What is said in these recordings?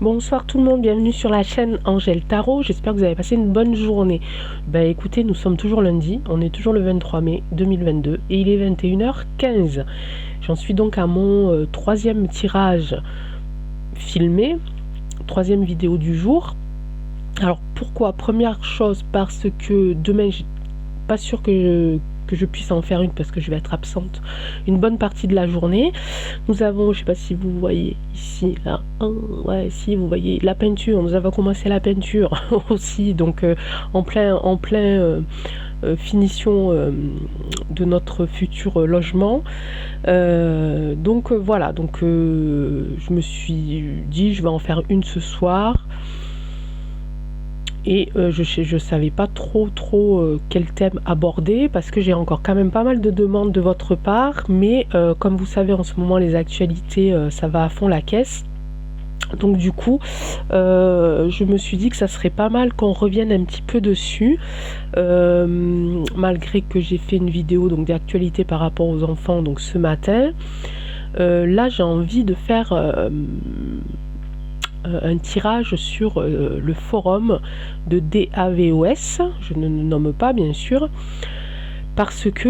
Bonsoir tout le monde, bienvenue sur la chaîne Angèle Tarot, j'espère que vous avez passé une bonne journée. Écoutez, nous sommes toujours lundi, on est toujours le 23 mai 2022 et il est 21h15. J'en suis donc à mon troisième tirage filmé, troisième vidéo du jour. Alors pourquoi? Première chose, parce que demain, je suis pas sûre que je puisse en faire une parce que je vais être absente une bonne partie de la journée. Nous avons, je sais pas si vous voyez ici, là, ouais, si vous voyez la peinture, nous avons commencé la peinture aussi, donc en plein finition de notre futur logement. Voilà, je me suis dit je vais en faire une ce soir. Et je savais pas trop quel thème aborder parce que j'ai encore quand même pas mal de demandes de votre part, mais comme vous savez en ce moment les actualités ça va à fond la caisse, donc du coup je me suis dit que ça serait pas mal qu'on revienne un petit peu dessus, malgré que j'ai fait une vidéo donc d'actualité par rapport aux enfants donc ce matin. Là j'ai envie de faire un tirage sur le forum de DAVOS, je ne le nomme pas bien sûr, parce qu'il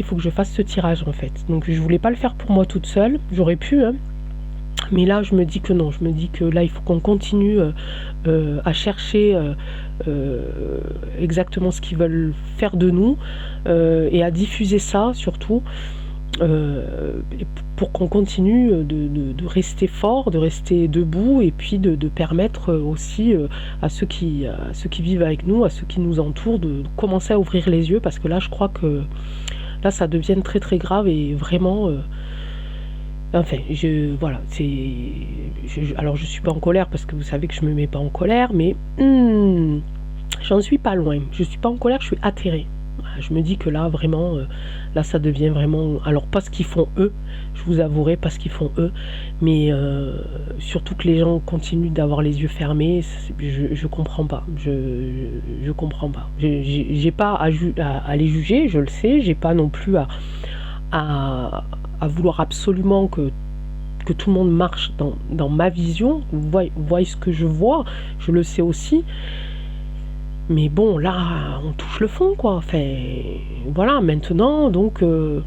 faut que je fasse ce tirage en fait. Donc je voulais pas le faire pour moi toute seule, j'aurais pu, hein, mais là je me dis que non, je me dis que là il faut qu'on continue à chercher exactement ce qu'ils veulent faire de nous, et à diffuser ça surtout. Pour qu'on continue de rester fort, de rester debout, et puis de permettre aussi à ceux qui vivent avec nous, à ceux qui nous entourent, de commencer à ouvrir les yeux, parce que là je crois que là ça devient très très grave et vraiment enfin voilà, alors je suis pas en colère parce que vous savez que je me mets pas en colère, mais j'en suis pas loin, je suis pas en colère, je suis atterrée. Je me dis que là vraiment là ça devient vraiment, alors pas ce qu'ils font eux, je vous avouerai, pas ce qu'ils font eux, mais surtout que les gens continuent d'avoir les yeux fermés. Je comprends pas, je comprends pas, j'ai pas à les juger, je le sais, j'ai pas non plus à vouloir absolument que tout le monde marche dans ma vision. Vous voyez ce que je vois, je le sais aussi. Mais bon, là, on touche le fond, quoi. Enfin, voilà, maintenant, donc, nos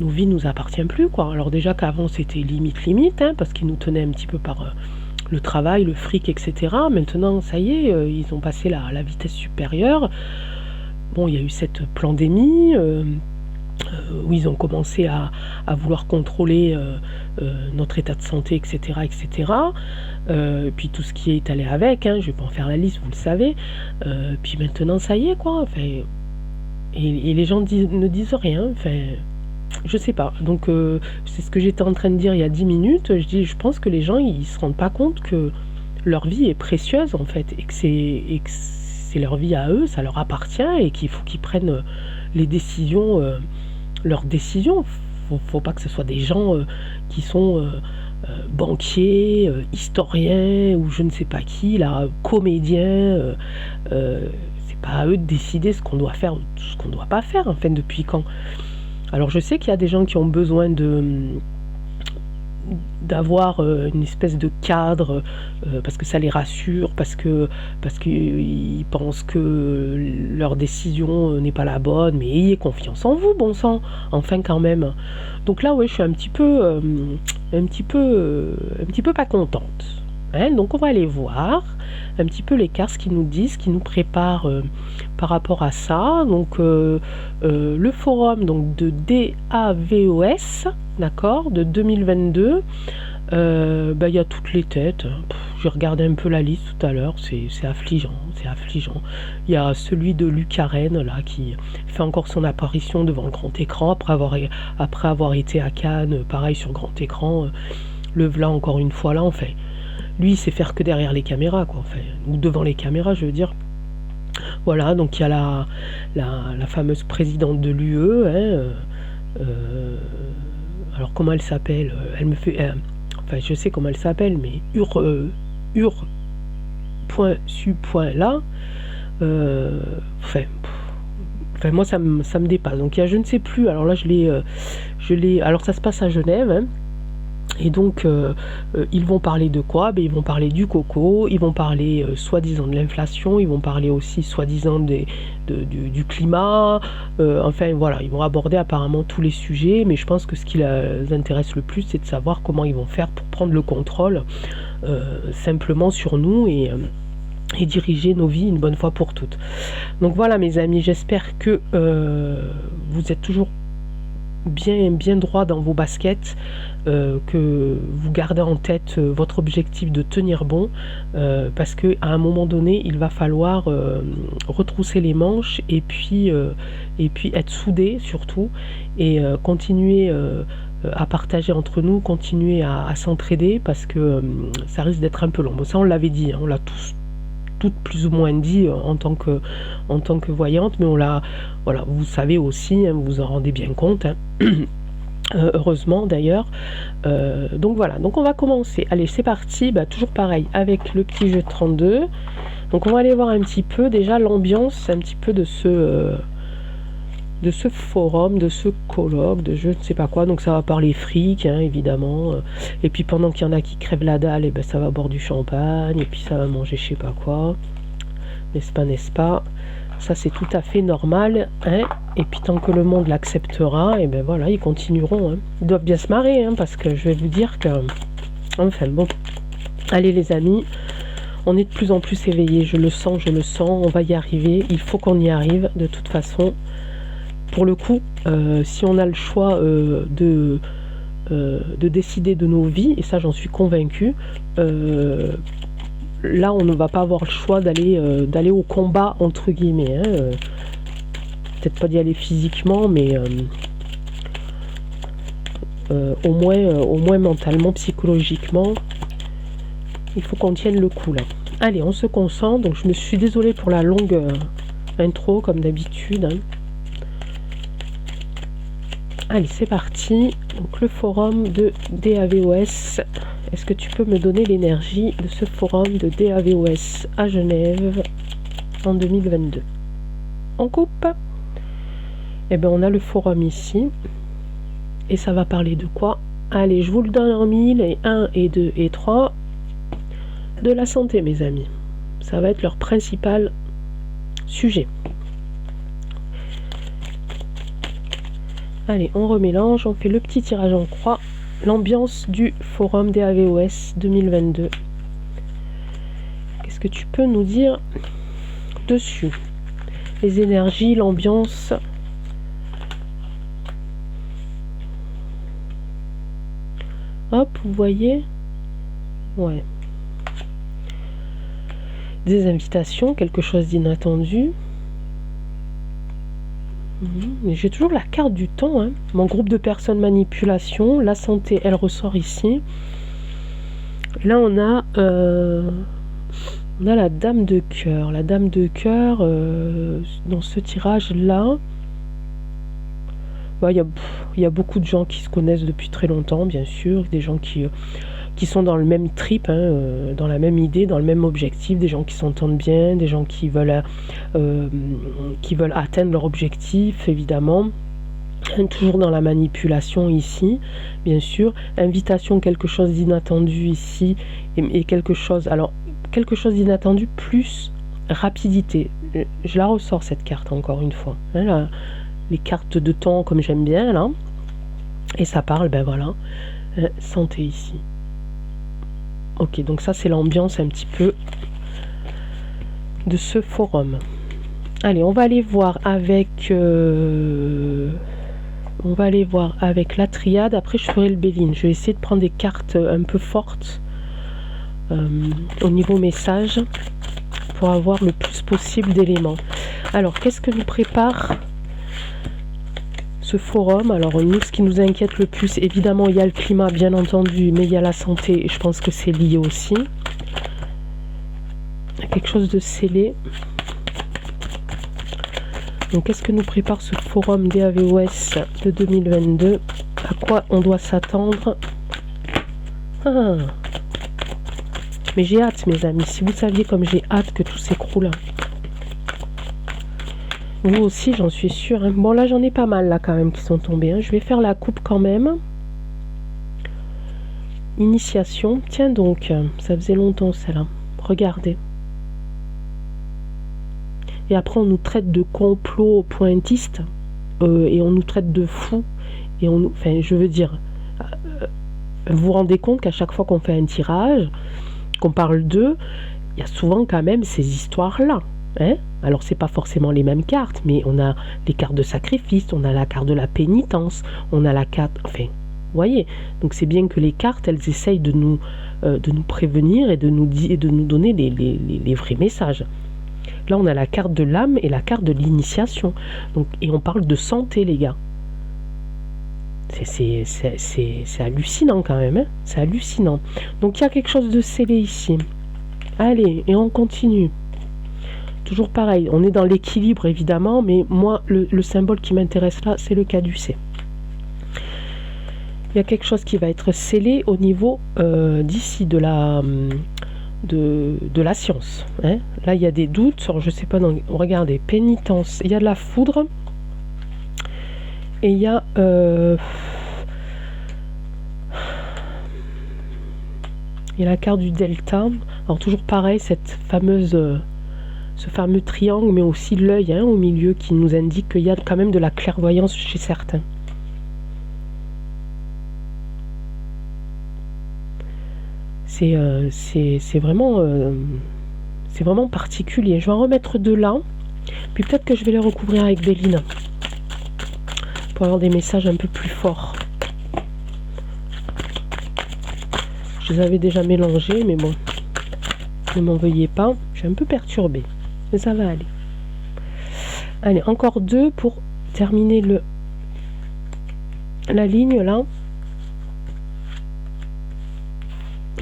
vies nous appartiennent plus, quoi. Alors déjà qu'avant, c'était limite, hein, parce qu'ils nous tenaient un petit peu par le travail, le fric, etc. Maintenant, ça y est, ils ont passé la vitesse supérieure. Bon, il y a eu cette pandémie, où ils ont commencé à vouloir contrôler notre état de santé, etc. etc. Puis tout ce qui est allé avec, hein, je vais pas en faire la liste, vous le savez. Puis maintenant, ça y est, quoi. Enfin, et les gens ne disent rien. Enfin, je sais pas. Donc, c'est ce que j'étais en train de dire il y a 10 minutes. Je pense que les gens, ils se rendent pas compte que leur vie est précieuse, en fait, et que c'est leur vie à eux, ça leur appartient, et qu'il faut qu'ils prennent les décisions, leurs décisions. Faut pas que ce soit des gens qui sont banquiers, historiens, ou je ne sais pas qui, là, comédiens. C'est pas à eux de décider ce qu'on doit faire ou ce qu'on doit pas faire, enfin, depuis quand. Alors je sais qu'il y a des gens qui ont besoin d'avoir une espèce de cadre, parce que ça les rassure, parce qu'ils pensent que leur décision n'est pas la bonne, mais ayez confiance en vous, bon sang, enfin quand même. Donc là, ouais, je suis un petit peu pas contente, hein. Donc on va aller voir un petit peu les cartes, ce qu'ils nous disent, ce qu'ils nous préparent par rapport à ça. Donc le forum donc de DAVOS, d'accord, de 2022. Il y a toutes les têtes. J'ai regardé un peu la liste tout à l'heure, c'est affligeant, c'est affligeant. Il y a celui de Lucarène là qui fait encore son apparition devant le grand écran après avoir été à Cannes, pareil sur grand écran. Le voilà encore une fois là, enfin. Lui, il sait faire que derrière les caméras, quoi, enfin, ou devant les caméras, je veux dire. Voilà, donc il y a la fameuse présidente de l'UE, hein, alors comment elle s'appelle, elle me fait, enfin je sais comment elle s'appelle, mais Ur.su.là, enfin moi ça me dépasse. Donc il y a je ne sais plus, alors là je l'ai, alors ça se passe à Genève, hein. Et donc, ils vont parler de quoi? Ils vont parler du coco, ils vont parler soi-disant de l'inflation, ils vont parler aussi soi-disant du climat, enfin voilà, ils vont aborder apparemment tous les sujets, mais je pense que ce qui les intéresse le plus, c'est de savoir comment ils vont faire pour prendre le contrôle simplement sur nous et diriger nos vies une bonne fois pour toutes. Donc voilà mes amis, j'espère que vous êtes toujours bien droit dans vos baskets, que vous gardez en tête votre objectif de tenir bon, parce que à un moment donné il va falloir retrousser les manches et puis être soudés surtout, et continuer à partager entre nous, continuer à s'entraider, parce que ça risque d'être un peu long. Bon, ça on l'avait dit, hein, on l'a toutes plus ou moins dit en tant que voyante, mais voilà, vous savez aussi, hein, vous vous en rendez bien compte, hein. Heureusement d'ailleurs. Donc voilà, donc on va commencer. Allez, c'est parti, toujours pareil avec le petit jeu de 32. Donc on va aller voir un petit peu déjà l'ambiance un petit peu de ce forum, de ce colloque, de je ne sais pas quoi. Donc ça va parler fric, hein, évidemment. Et puis pendant qu'il y en a qui crèvent la dalle, et ça va boire du champagne, et puis ça va manger je sais pas quoi. N'est-ce pas? Ça c'est tout à fait normal, hein. Et puis tant que le monde l'acceptera, et voilà, ils continueront, hein. Ils doivent bien se marrer, hein, parce que je vais vous dire que... Enfin bon. Allez les amis, on est de plus en plus éveillés, je le sens, on va y arriver, il faut qu'on y arrive de toute façon. Pour le coup, si on a le choix de décider de nos vies, et ça j'en suis convaincue, là on ne va pas avoir le choix d'aller au combat entre guillemets, hein, peut-être pas d'y aller physiquement, mais au moins mentalement, psychologiquement, il faut qu'on tienne le coup là. Allez, on se concentre. Donc je me suis désolée pour la longue intro comme d'habitude, hein. Allez, c'est parti. Donc le forum de DAVOS. Est-ce que tu peux me donner l'énergie de ce forum de DAVOS à Genève en 2022? On coupe. Eh bien, on a le forum ici. Et ça va parler de quoi? Allez, je vous le donne en 1000, et 1, et 2, et 3. De la santé, mes amis. Ça va être leur principal sujet. Allez, on remélange, on fait le petit tirage en croix. L'ambiance du forum DAVOS 2022. Qu'est-ce que tu peux nous dire dessus? Les énergies, l'ambiance. Hop, vous voyez? Ouais. Des invitations, quelque chose d'inattendu. J'ai toujours la carte du temps, hein. Mon groupe de personnes manipulation, la santé, elle ressort ici. Là on a la dame de cœur. La dame de cœur, dans ce tirage là, il y a beaucoup de gens qui se connaissent depuis très longtemps, bien sûr, des gens qui sont dans le même trip, hein, dans la même idée, dans le même objectif, des gens qui s'entendent bien, des gens qui veulent atteindre leur objectif, évidemment. Toujours dans la manipulation ici, bien sûr. Invitation, quelque chose d'inattendu ici, et quelque chose d'inattendu plus rapidité. Je la ressors cette carte encore une fois, hein, là, les cartes de temps comme j'aime bien là, et ça parle, voilà, santé ici. Ok, donc ça c'est l'ambiance un petit peu de ce forum. Allez, on va aller voir avec la triade. Après je ferai le Béline. Je vais essayer de prendre des cartes un peu fortes au niveau message pour avoir le plus possible d'éléments. Alors qu'est-ce que nous prépare ce forum? Alors nous, ce qui nous inquiète le plus, évidemment il y a le climat bien entendu, mais il y a la santé, et je pense que c'est lié aussi. Il y a quelque chose de scellé. Donc qu'est-ce que nous prépare ce forum DAVOS de 2022? À quoi on doit s'attendre? Mais j'ai hâte mes amis, si vous saviez comme j'ai hâte que tout s'écroule. Vous aussi, j'en suis sûre, hein. Bon, là, j'en ai pas mal, là, quand même, qui sont tombés, hein. Je vais faire la coupe quand même. Initiation. Tiens donc, ça faisait longtemps celle-là. Regardez. Et après on nous traite de complot pointiste et on nous traite de fous. Et enfin, je veux dire, vous vous rendez compte qu'à chaque fois qu'on fait un tirage, qu'on parle d'eux, il y a souvent quand même ces histoires-là. Hein? Alors c'est pas forcément les mêmes cartes, mais on a les cartes de sacrifice, on a la carte de la pénitence, on a la carte... Enfin, vous voyez, donc c'est bien que les cartes, elles essayent de nous prévenir et de nous donner les vrais messages. Là, on a la carte de l'âme et la carte de l'initiation. Donc, et on parle de santé, les gars. C'est hallucinant quand même. Hein, c'est hallucinant. Donc, il y a quelque chose de scellé ici. Allez, et on continue. Toujours pareil, on est dans l'équilibre, évidemment, mais moi, le symbole qui m'intéresse là, c'est le caducée. Il y a quelque chose qui va être scellé au niveau d'ici, de la science. Hein. Là, il y a des doutes. Je ne sais pas. Regardez, pénitence. Il y a de la foudre. Et il y a... il y a la carte du delta. Alors, toujours pareil, ce fameux triangle, mais aussi l'œil au milieu qui nous indique qu'il y a quand même de la clairvoyance chez certains. C'est vraiment particulier. Je vais en remettre deux là, puis peut-être que je vais les recouvrir avec des lignes pour avoir des messages un peu plus forts. Je les avais déjà mélangés, mais bon, ne m'en veuillez pas. Je suis un peu perturbée, mais ça va aller. Allez, encore deux pour terminer la ligne là.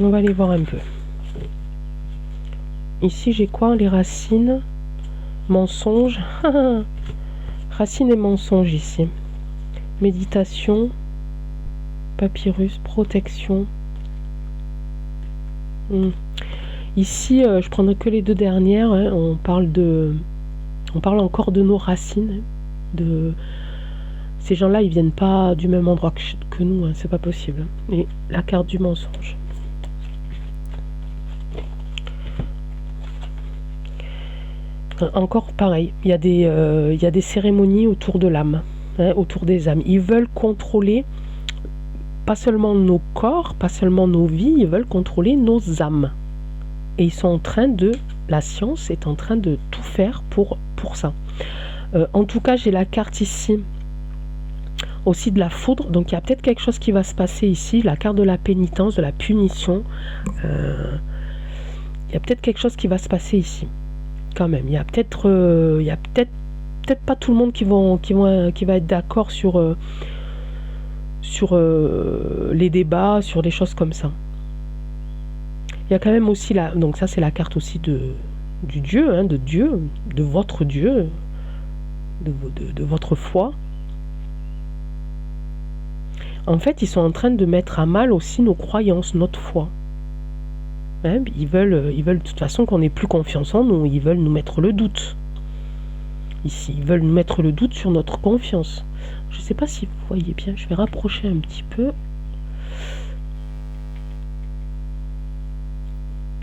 On va aller voir un peu. Ici, j'ai quoi? Les racines. Mensonge. Racines et mensonges ici. Méditation. Papyrus. Protection. Ici, je prendrai que les deux dernières. Hein. On parle encore de nos racines. Ces gens-là, ils viennent pas du même endroit que nous. Hein. C'est pas possible. Et la carte du mensonge. Encore pareil, il y a des cérémonies autour de l'âme, autour des âmes. Ils veulent contrôler pas seulement nos corps, pas seulement nos vies, ils veulent contrôler nos âmes. Et ils sont en train la science est en train de tout faire pour ça. En tout cas, j'ai la carte ici aussi de la foudre, donc il y a peut-être quelque chose qui va se passer ici, la carte de la pénitence, de la punition. Il y a peut-être quelque chose qui va se passer ici. Quand même, il y a peut-être pas tout le monde qui va être d'accord sur les débats, sur des choses comme ça. Il y a quand même aussi donc ça c'est la carte aussi du Dieu, de Dieu, de votre Dieu, de votre foi. En fait, ils sont en train de mettre à mal aussi nos croyances, notre foi. Hein, ils veulent de toute façon qu'on n'ait plus confiance en nous. Ils veulent nous mettre le doute. Ici, ils veulent nous mettre le doute sur notre confiance. Je ne sais pas si vous voyez bien. Je vais rapprocher un petit peu.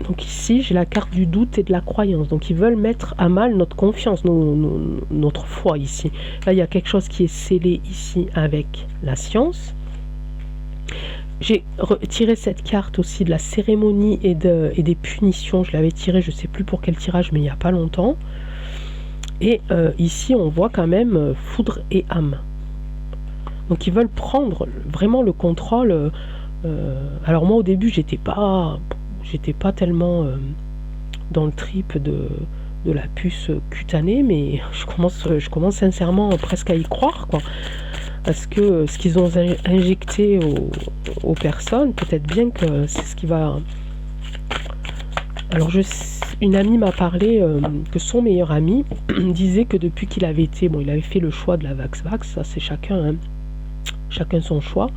Donc ici, j'ai la carte du doute et de la croyance. Donc ils veulent mettre à mal notre confiance, notre foi ici. Là, il y a quelque chose qui est scellé ici avec la science. J'ai retiré cette carte aussi de la cérémonie et des punitions. Je l'avais tirée, je ne sais plus pour quel tirage, mais il n'y a pas longtemps. Et ici, on voit quand même foudre et âme. Donc, ils veulent prendre vraiment le contrôle. Alors moi, au début, j'étais pas tellement dans le trip de la puce cutanée, mais je commence sincèrement presque à y croire, quoi. Parce que ce qu'ils ont injecté aux personnes, peut-être bien que c'est ce qui va... Alors, une amie m'a parlé que son meilleur ami disait que depuis qu'il avait été... Bon, il avait fait le choix de la Vax, ça c'est chacun son choix.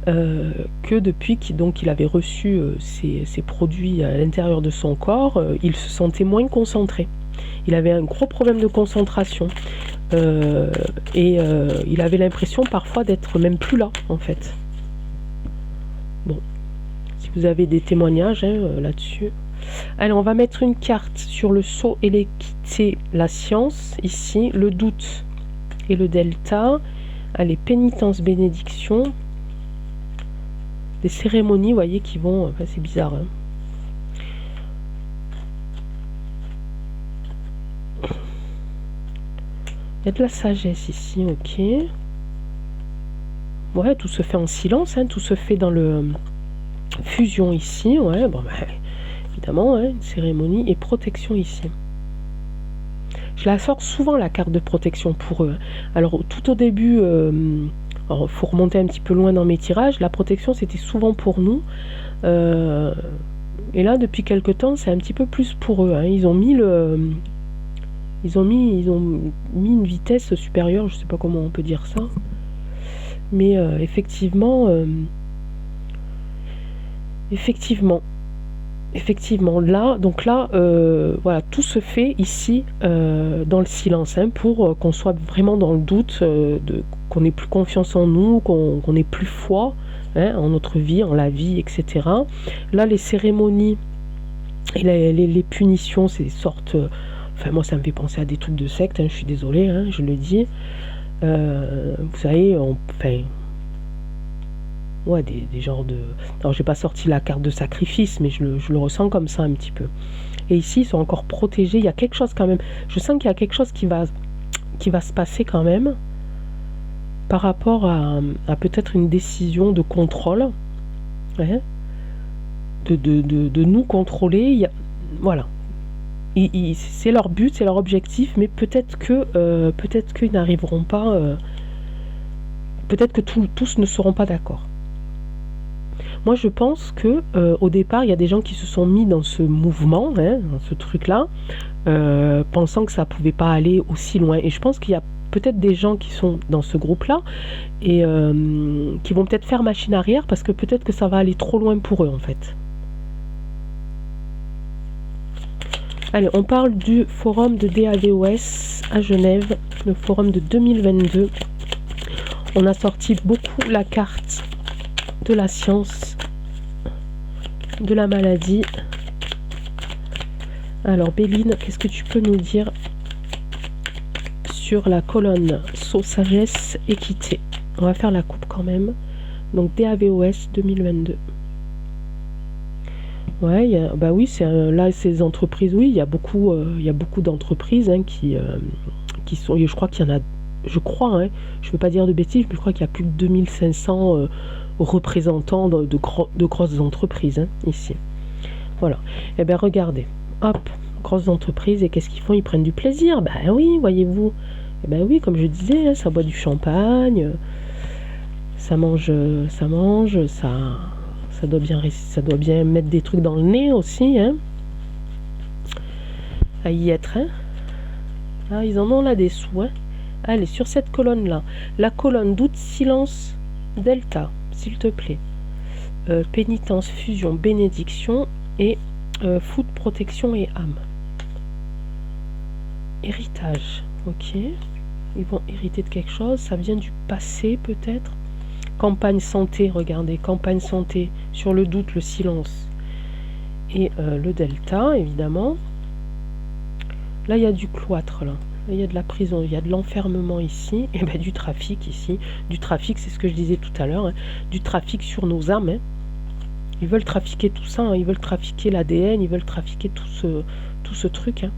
Que depuis qu'il avait reçu ces produits à l'intérieur de son corps, il se sentait moins concentré. Il avait un gros problème de concentration. Il avait l'impression parfois d'être même plus là, en fait. Bon, si vous avez des témoignages là-dessus. Allez, on va mettre une carte sur le sceau et l'équité, la science, ici, le doute et le delta. Allez, pénitence, bénédiction. Des cérémonies, vous voyez, qui vont... Enfin, c'est bizarre, hein. Il y a de la sagesse ici, ok. Ouais, tout se fait en silence, hein, tout se fait dans le fusion ici, ouais, bon, bah, évidemment, hein, une cérémonie et protection ici. Je la sors souvent, la carte de protection pour eux. Alors, tout au début, il faut remonter un petit peu loin dans mes tirages, la protection, c'était souvent pour nous. Et là, depuis quelque temps, c'est un petit peu plus pour eux, hein. Ils ont mis une vitesse supérieure, je sais pas comment on peut dire ça. Mais effectivement, là, donc là, voilà, tout se fait ici dans le silence, hein, pour qu'on soit vraiment dans le doute, qu'on ait plus confiance en nous, qu'on ait plus foi, hein, en notre vie, en la vie, etc. Là, les cérémonies et les punitions, c'est des sortes... Enfin, moi, ça me fait penser à des trucs de secte, hein, je suis désolée, hein, je le dis. Vous savez, ouais, des genres de... Alors, j'ai pas sorti la carte de sacrifice, mais je le ressens comme ça un petit peu. Et ici, ils sont encore protégés. Il y a quelque chose quand même. Je sens qu'il y a quelque chose qui va se passer quand même par rapport à peut-être une décision de contrôle, hein, de nous contrôler. Voilà. C'est leur but, c'est leur objectif, mais peut-être qu'ils n'arriveront pas, peut-être que tous ne seront pas d'accord. Moi, je pense que au départ, il y a des gens qui se sont mis dans ce mouvement, hein, dans ce truc-là, pensant que ça pouvait pas aller aussi loin. Et je pense qu'il y a peut-être des gens qui sont dans ce groupe-là et qui vont peut-être faire machine arrière parce que peut-être que ça va aller trop loin pour eux, en fait. Allez, on parle du forum de DAVOS à Genève, le forum de 2022. On a sorti beaucoup la carte de la science, de la maladie. Alors, Béline, qu'est-ce que tu peux nous dire sur la colonne Sceau, sagesse, équité? On va faire la coupe quand même. Donc, DAVOS 2022. Ouais, bah oui, là ces entreprises, oui, il y a beaucoup d'entreprises, hein, qui sont, et je crois qu'il y en a, je crois, hein, je veux pas dire de bêtises, mais je crois qu'il y a plus de 2500 représentants de grosses entreprises, hein, ici. Voilà. Et bien regardez, hop, grosses entreprises, et qu'est-ce qu'ils font? Ils prennent du plaisir. Ben oui, voyez-vous. Et ben oui, comme je disais, hein, ça boit du champagne, ça mange, ça doit bien mettre des trucs dans le nez aussi, hein. À y être, hein. Ah, ils en ont là des sous, hein. Allez, sur cette colonne-là, la colonne doute, silence, delta, s'il te plaît. Pénitence, fusion, bénédiction et foot, protection et âme. Héritage, ok. Ils vont hériter de quelque chose, ça vient du passé peut-être. Campagne santé, regardez, campagne santé, sur le doute, le silence et le delta, évidemment. Là, il y a du cloître, là. Là, il y a de la prison, il y a de l'enfermement ici, et bien du trafic ici. Du trafic, c'est ce que je disais tout à l'heure, hein. Du trafic sur nos âmes, hein. Ils veulent trafiquer tout ça, hein. Ils veulent trafiquer l'ADN, ils veulent trafiquer tout ce truc, hein.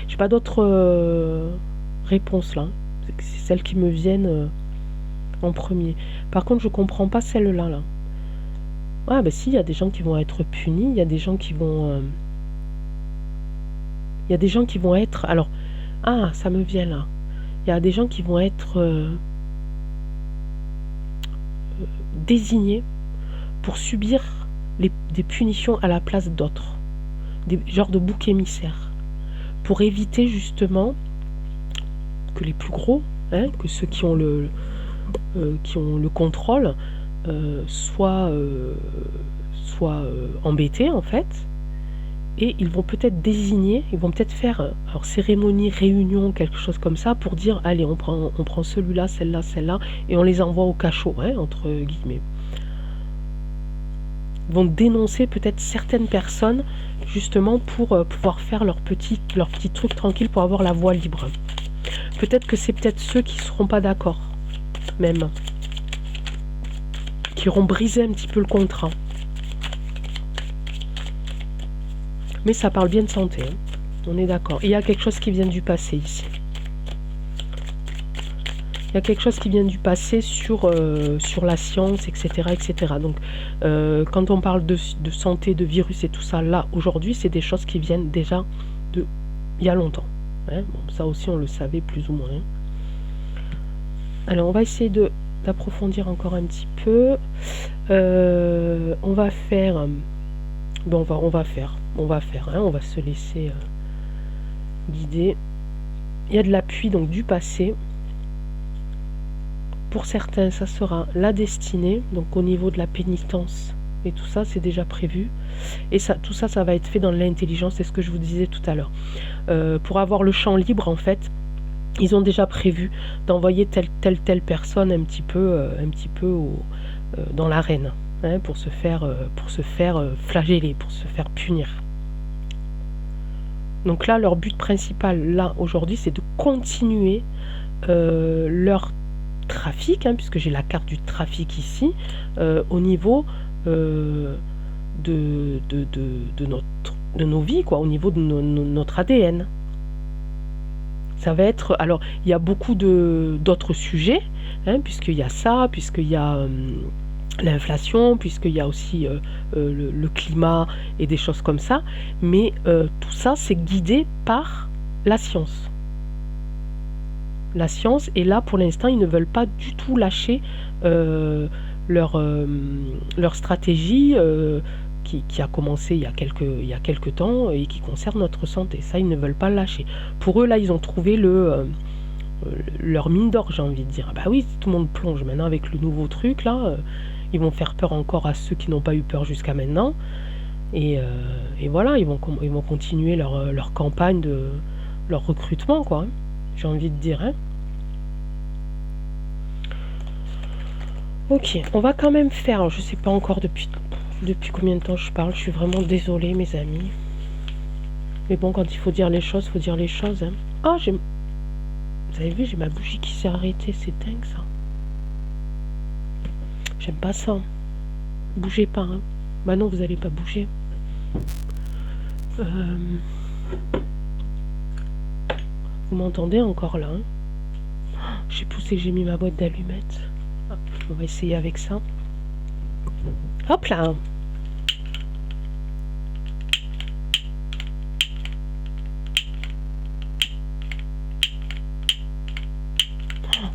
J'ai pas d'autres réponses, là, hein. C'est celles qui me viennent... en premier. Par contre, je comprends pas celle-là, là. Ah, bah si, il y a des gens qui vont être punis, il y a des gens qui vont... il y a des gens qui vont être... Alors, ah, ça me vient là. Il y a des gens qui vont être désignés pour subir des punitions à la place d'autres. Des genres de boucs émissaires. Pour éviter justement que les plus gros, hein, que ceux qui ont le contrôle, soient embêtés en fait, et ils vont peut-être désigner, ils vont peut-être faire alors cérémonie, réunion, quelque chose comme ça pour dire allez on prend celui-là, celle-là, et on les envoie au cachot, hein, entre guillemets. vont dénoncer peut-être certaines personnes, justement pour pouvoir faire leur petit truc tranquille, pour avoir la voie libre. Peut-être que c'est peut-être ceux qui ne seront pas d'accord, même, qui auront brisé un petit peu le contrat. Mais ça parle bien de santé, hein. On est d'accord. Il y a quelque chose qui vient du passé ici. Il y a quelque chose qui vient du passé sur la science, etc. etc. Donc, quand on parle de santé, de virus et tout ça, là, aujourd'hui, c'est des choses qui viennent déjà de il y a longtemps. Hein. Bon, ça aussi, on le savait plus ou moins. Hein. Alors, on va essayer d'approfondir encore un petit peu. On va faire... Bon, on va faire. Hein, on va se laisser guider. Il y a de l'appui, donc, du passé. Pour certains, ça sera la destinée, donc au niveau de la pénitence et tout ça, c'est déjà prévu. Et ça, tout ça, ça va être fait dans l'intelligence, c'est ce que je vous disais tout à l'heure. Pour avoir le champ libre, en fait, ils ont déjà prévu d'envoyer telle personne un petit peu dans l'arène, hein, pour se faire flageller, pour se faire punir. Donc là, leur but principal, là, aujourd'hui, c'est de continuer leur trafic, hein, puisque j'ai la carte du trafic ici, au niveau de nos vies, quoi, au niveau de notre ADN. Ça va être... Alors, il y a beaucoup d'autres sujets, hein, puisqu'il y a ça, puisqu'il y a l'inflation, puisqu'il y a aussi le climat et des choses comme ça, mais tout ça, c'est guidé par la science. La science, et là pour l'instant ils ne veulent pas du tout lâcher leur stratégie qui a commencé il y a quelques temps et qui concerne notre santé. Ça, ils ne veulent pas lâcher. Pour eux, là, ils ont trouvé leur mine d'or, j'ai envie de dire. Bah oui, tout le monde plonge maintenant avec le nouveau truc là, ils vont faire peur encore à ceux qui n'ont pas eu peur jusqu'à maintenant, et voilà, ils vont continuer leur campagne leur recrutement, quoi, hein. J'ai envie de dire, hein. Ok, on va quand même faire, alors je sais pas encore depuis combien de temps je parle, je suis vraiment désolée mes amis. Mais bon, quand il faut dire les choses, faut dire les choses, hein. Ah, vous avez vu, j'ai ma bougie qui s'est arrêtée, c'est dingue ça. J'aime pas ça. Bougez pas, hein. Bah non, vous allez pas bouger. Vous m'entendez encore là, hein? Je sais plus où c'est que j'ai mis ma boîte d'allumettes. Ah, on va essayer avec ça. Hop là!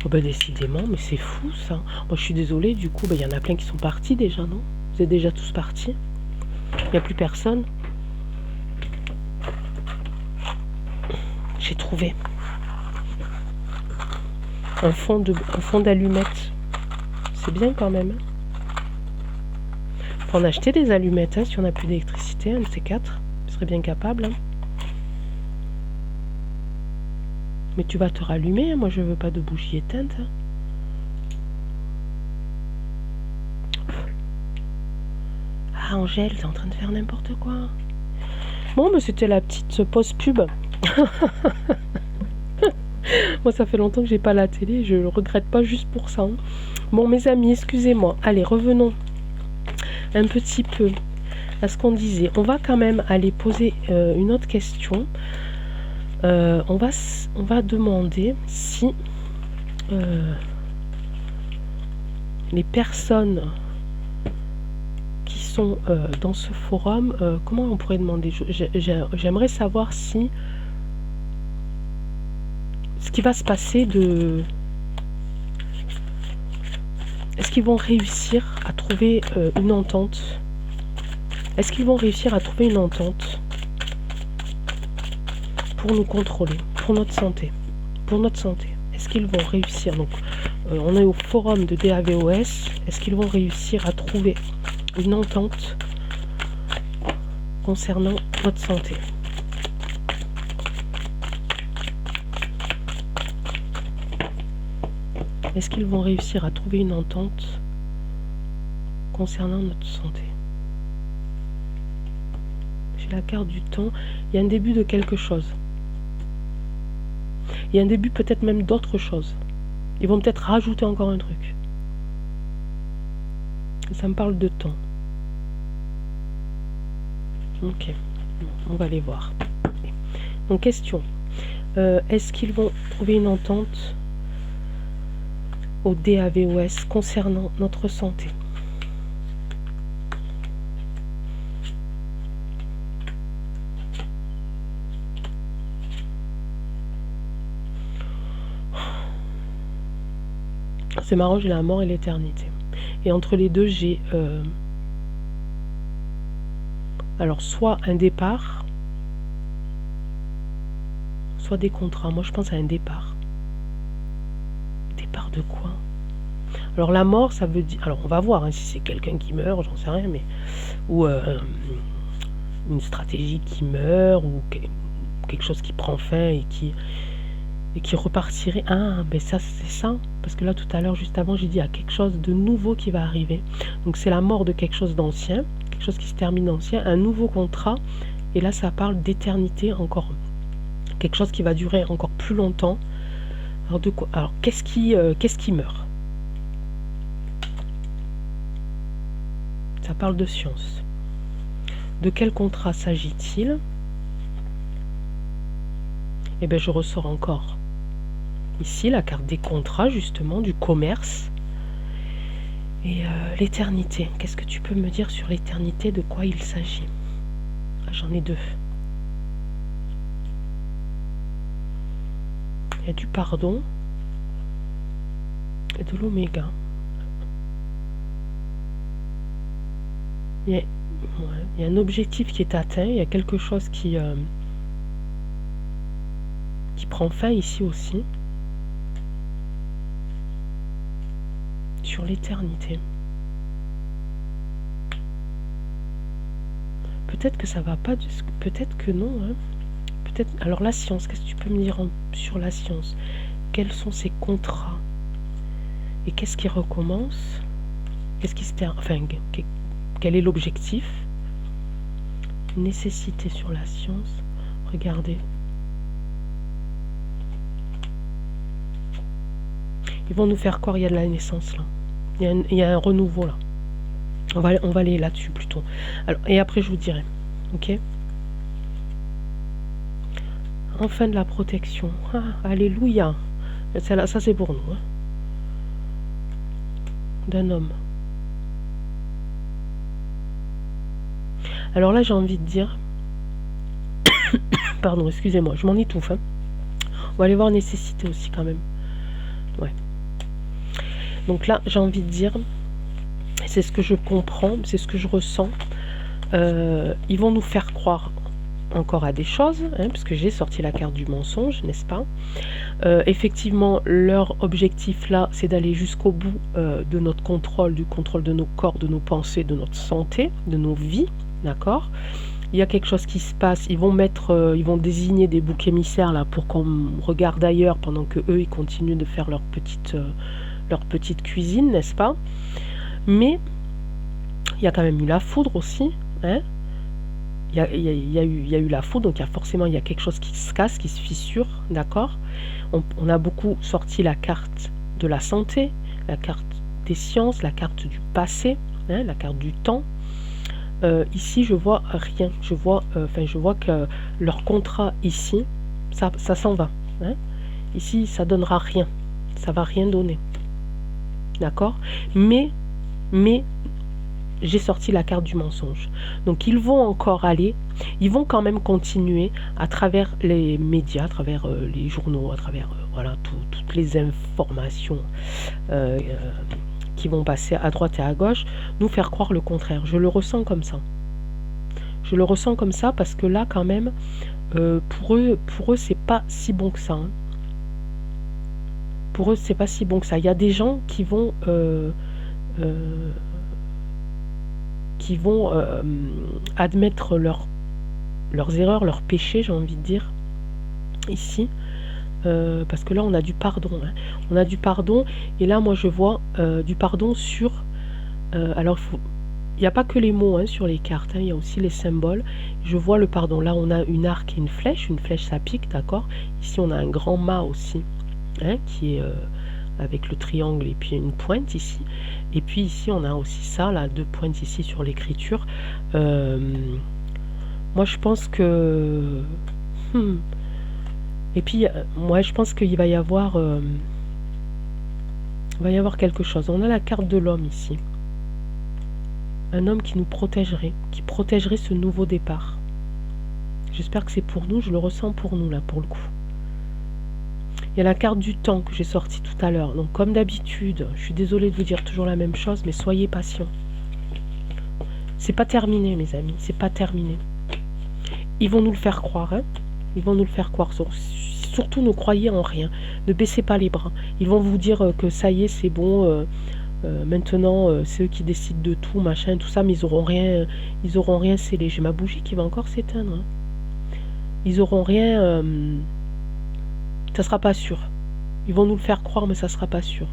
Oh bah décidément, mais c'est fou ça. Moi je suis désolée, du coup, y en a plein qui sont partis déjà, non? Vous êtes déjà tous partis? Il n'y a plus personne? J'ai trouvé un fond d'allumettes. C'est bien quand même. Faut en acheter des allumettes, hein, si on n'a plus d'électricité, un de ces quatre. Je serais bien capable, hein. Mais tu vas te rallumer, hein, moi je veux pas de bougie éteinte, hein. Ah Angèle, t'es en train de faire n'importe quoi. Bon, mais c'était la petite pause pub. Moi ça fait longtemps que j'ai pas la télé, je le regrette pas juste pour ça, hein. Bon mes amis, excusez-moi. Allez, revenons un petit peu à ce qu'on disait. On va quand même aller poser une autre question. On va demander si les personnes qui sont dans ce forum, comment on pourrait demander, j'aimerais savoir si ce qui va se passer est-ce qu'ils vont réussir à trouver une entente? Est-ce qu'ils vont réussir à trouver une entente pour nous contrôler, pour notre santé? Est-ce qu'ils vont réussir? Donc, on est au forum de DAVOS. Est-ce qu'ils vont réussir à trouver une entente concernant notre santé? Est-ce qu'ils vont réussir à trouver une entente concernant notre santé? la carte du temps. Il y a un début de quelque chose. Il y a un début peut-être même d'autre chose. Ils vont peut-être rajouter encore un truc. Ça me parle de temps. Ok, on va les voir. Donc question. Est-ce qu'ils vont trouver une entente au DAVOS concernant notre santé? C'est marrant, j'ai la mort et l'éternité. Et entre les deux, j'ai alors soit un départ, soit des contrats. Moi, je pense à un départ. Départ de quoi? Alors la mort, ça veut dire... Alors on va voir hein, si c'est quelqu'un qui meurt, j'en sais rien, mais... Ou une stratégie qui meurt, ou quelque chose qui prend fin et qui repartirait. Ah, ben ça, c'est ça. Parce que là, tout à l'heure, juste avant, j'ai dit, il y a quelque chose de nouveau qui va arriver. Donc c'est la mort de quelque chose d'ancien, quelque chose qui se termine ancien, un nouveau contrat. Et là, ça parle d'éternité encore. Quelque chose qui va durer encore plus longtemps. Alors de quoi? Alors, qu'est-ce qui meurt? Ça parle de science. De quel contrat s'agit-il? Eh bien, je ressors encore ici la carte des contrats, justement, du commerce. Et l'éternité. Qu'est-ce que tu peux me dire sur l'éternité? De quoi il s'agit? Ah, j'en ai deux. Il y a du pardon et de l'oméga. Il y a un objectif qui est atteint, il y a quelque chose qui prend fin ici aussi. Sur l'éternité. Peut-être que ça va pas, peut-être que non. Hein. Peut-être. Alors la science, qu'est-ce que tu peux me dire sur la science? Quels sont ces contrats? Et qu'est-ce qui recommence? Qu'est-ce qui se termine? Enfin, quel est l'objectif? Nécessité sur la science. Regardez. Ils vont nous faire croire qu'il y a de la naissance là. Il y a un renouveau là. On va aller là-dessus plutôt. Alors, et après je vous dirai. Ok. Enfin de la protection. Ah, alléluia. Ça c'est pour nous. Hein. D'un homme. Alors là j'ai envie de dire. Pardon, excusez-moi, je m'en étouffe. Hein. On va aller voir nécessité aussi quand même. Ouais. Donc là, j'ai envie de dire, c'est ce que je comprends, c'est ce que je ressens. Ils vont nous faire croire encore à des choses, hein, parce que j'ai sorti la carte du mensonge, n'est-ce pas? Effectivement, leur objectif là, c'est d'aller jusqu'au bout de notre contrôle, du contrôle de nos corps, de nos pensées, de notre santé, de nos vies, d'accord? Il y a quelque chose qui se passe, ils vont désigner des boucs émissaires là pour qu'on regarde ailleurs pendant que eux ils continuent de faire leur petite cuisine, n'est-ce pas? Mais il y a quand même eu la foudre aussi, hein? Il y a eu la foudre, donc il y a quelque chose qui se casse, qui se fissure, d'accord? On a beaucoup sorti la carte de la santé, la carte des sciences, la carte du passé, hein, la carte du temps. Ici, je vois rien. Je vois que leur contrat ici, ça s'en va. Hein? Ici, ça donnera rien. Ça va rien donner. D'accord? Mais j'ai sorti la carte du mensonge. Donc ils vont encore aller, ils vont quand même continuer à travers les médias, à travers les journaux, à travers voilà, toutes les informations qui vont passer à droite et à gauche, nous faire croire le contraire. Je le ressens comme ça. Je le ressens comme ça parce que là quand même, pour eux c'est pas si bon que ça. Hein. Pour eux c'est pas si bon que ça. Il y a des gens qui vont admettre leurs erreurs, leurs péchés, j'ai envie de dire, ici, parce que là on a du pardon, hein. On a du pardon, et là moi je vois du pardon sur, alors il n'y a pas que les mots hein, sur les cartes, il y a aussi les symboles. Je vois le pardon, là on a une arc et une flèche ça pique, d'accord. Ici on a un grand mât aussi, qui est avec le triangle et puis une pointe ici. Et puis ici on a aussi ça, là, 2 pointes ici sur l'écriture. Moi je pense que... Et puis moi je pense qu'il va y avoir... il va y avoir quelque chose. On a la carte de l'homme ici. Un homme qui nous protégerait, qui protégerait ce nouveau départ. J'espère que c'est pour nous, je le ressens pour nous là, pour le coup. Il y a la carte du temps que j'ai sortie tout à l'heure. Donc comme d'habitude, je suis désolée de vous dire toujours la même chose, mais soyez patients. C'est pas terminé mes amis, c'est pas terminé. Ils vont nous le faire croire, Ils vont nous le faire croire. Surtout ne croyez en rien, ne baissez pas les bras. Ils vont vous dire que ça y est, c'est bon... maintenant, c'est eux qui décident de tout, machin, tout ça, mais ils auront rien scellé. J'ai ma bougie qui va encore s'éteindre. Ils auront rien, ça sera pas sûr. Ils vont nous le faire croire, mais ça sera pas sûr.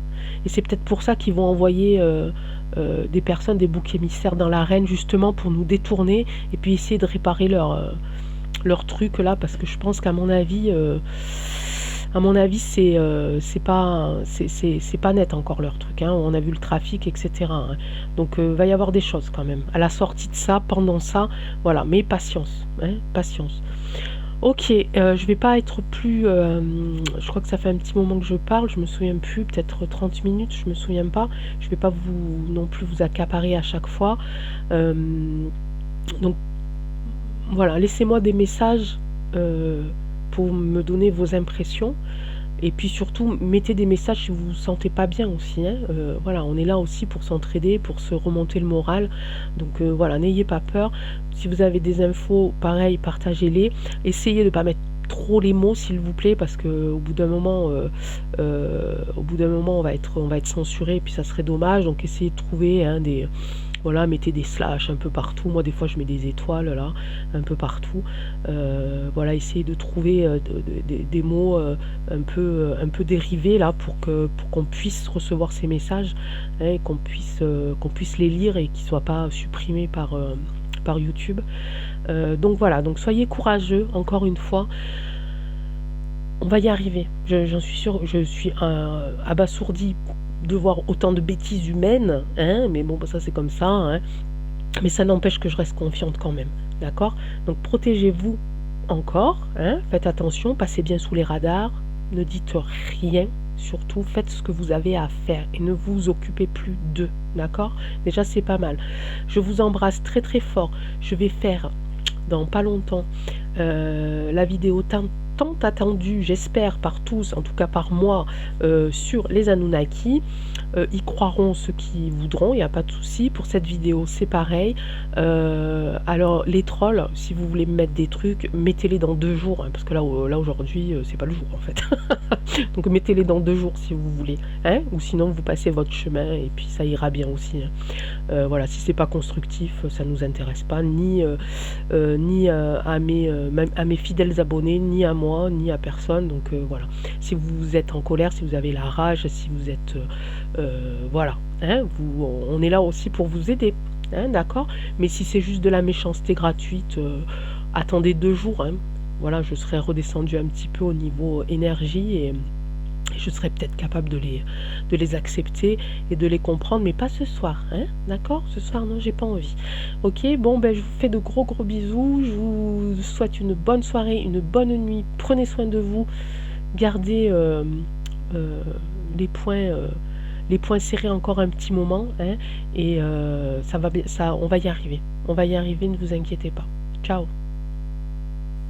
Et c'est peut-être pour ça qu'ils vont envoyer des personnes, des boucs émissaires dans l'arène, justement pour nous détourner et puis essayer de réparer leur truc là, parce que je pense qu'à mon avis... c'est pas net encore leur truc. On a vu le trafic, etc. Donc, va y avoir des choses quand même. À la sortie de ça, pendant ça, voilà. Mais patience, patience. Ok, je vais pas être plus... je crois que ça fait un petit moment que je parle. Je me souviens plus, peut-être 30 minutes, je me souviens pas. Je vais pas non plus vous accaparer à chaque fois. Donc, voilà. Laissez-moi des messages... pour me donner vos impressions et puis surtout mettez des messages si vous vous sentez pas bien aussi voilà, on est là aussi pour s'entraider, pour se remonter le moral, donc voilà, n'ayez pas peur. Si vous avez des infos, pareil, partagez-les, essayez de pas mettre trop les mots s'il vous plaît, parce que au bout d'un moment on va être censuré et puis ça serait dommage. Donc essayez de trouver des... Voilà, mettez des slash un peu partout. Moi, des fois, je mets des étoiles, là, un peu partout. Voilà, essayez de trouver des mots un peu dérivés, là, pour qu'on puisse recevoir ces messages, et qu'on puisse les lire et qu'ils ne soient pas supprimés par YouTube. Donc voilà, donc soyez courageux, encore une fois. On va y arriver. J'en suis sûre, je suis abasourdie de voir autant de bêtises humaines, mais bon, ça c'est comme ça, mais ça n'empêche que je reste confiante quand même, d'accord. Donc protégez-vous encore, faites attention, passez bien sous les radars, ne dites rien, surtout faites ce que vous avez à faire et ne vous occupez plus d'eux, d'accord. Déjà c'est pas mal. Je vous embrasse très très fort. Je vais faire dans pas longtemps la vidéo tant attendue, j'espère par tous, en tout cas par moi, sur les Anunnaki. Y croiront ceux qui voudront, il n'y a pas de souci. Pour cette vidéo, c'est pareil. Alors, les trolls, si vous voulez me mettre des trucs, mettez-les dans 2 jours, parce que là aujourd'hui, c'est pas le jour, en fait. Donc, mettez-les dans 2 jours, si vous voulez. Ou sinon, vous passez votre chemin, et puis ça ira bien aussi. Voilà, si c'est pas constructif, ça nous intéresse pas, ni à mes fidèles abonnés, ni à moi, ni à personne. Donc voilà, si vous êtes en colère, si vous avez la rage, si vous êtes voilà, on est là aussi pour vous aider, d'accord. Mais si c'est juste de la méchanceté gratuite, attendez 2 jours, voilà, je serai redescendu un petit peu au niveau énergie et je serai peut-être capable de les accepter et de les comprendre, mais pas ce soir, d'accord. Ce soir, non, j'ai pas envie. Ok, bon, je vous fais de gros bisous. Je vous souhaite une bonne soirée, une bonne nuit. Prenez soin de vous. Gardez les poings serrés encore un petit moment, et ça va bien, on va y arriver. On va y arriver, ne vous inquiétez pas. Ciao.